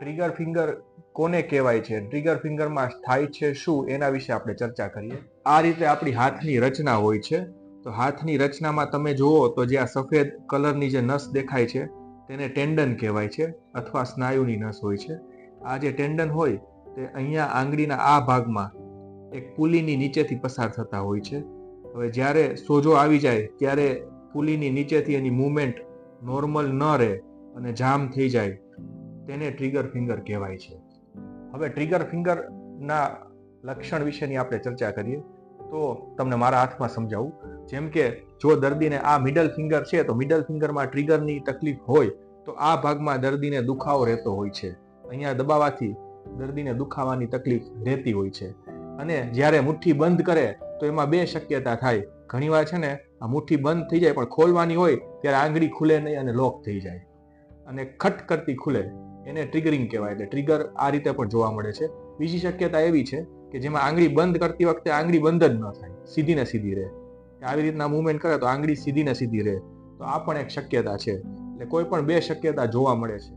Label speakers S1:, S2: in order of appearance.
S1: Trigger finger કોને કહેવાય છે, ટ્રિગર ફિંગરમાં થાય છે શું, એના વિશે આપણે ચર્ચા કરીએ. આ રીતે આપણી હાથની રચના હોય છે. તો હાથની રચનામાં તમે જુઓ તો જે આ સફેદ કલરની જે નસ દેખાય છે તેને ટેન્ડન કહેવાય છે અથવા સ્નાયુની નસ હોય છે. આ જે ટેન્ડન હોય તે અહીંયા આંગળીના આ ભાગમાં એક પુલીની નીચેથી પસાર થતા હોય છે. હવે જ્યારે સોજો આવી જાય ત્યારે પુલીની નીચેથી એની મૂવમેન્ટ નોર્મલ ન રહે અને જામ થઈ જાય તેને ટ્રિગર ફિંગર કહેવાય છે. હવે ટ્રિગર ફિંગરના લક્ષણ વિશેની આપણે ચર્ચા કરીએ તો તમને મારા હાથમાં સમજાવું. જેમ કે જો દર્દીને આ મિડલ ફિંગર છે તો મિડલ ફિંગરમાં ટ્રિગરની તકલીફ હોય તો આ ભાગમાં દર્દીને દુખાવો રહેતો હોય છે. અહીંયા દબાવવાથી દર્દીને દુખાવાની તકલીફ રહેતી હોય છે. અને જ્યારે મુઠ્ઠી બંધ કરે તો એમાં બે શક્યતા થાય. ઘણીવાર છે ને આ મુઠ્ઠી બંધ થઈ જાય પણ ખોલવાની હોય ત્યારે આંગળી ખુલે નહીં અને લોક થઈ જાય અને ખટ કરતી ખુલે, એને ટ્રિગરિંગ કહેવાય. એટલે ટ્રિગર આ રીતે પણ જોવા મળે છે. બીજી શક્યતા એવી છે કે જેમાં આંગળી બંધ કરતી વખતે આંગળી બંધ જ ન થાય, સીધી ને સીધી રહે. આવી રીતના મૂવમેન્ટ કરે તો આંગળી સીધી ને સીધી રહે. તો આ પણ એક શક્યતા છે. એટલે કોઈ પણ બે શક્યતા જોવા મળે છે.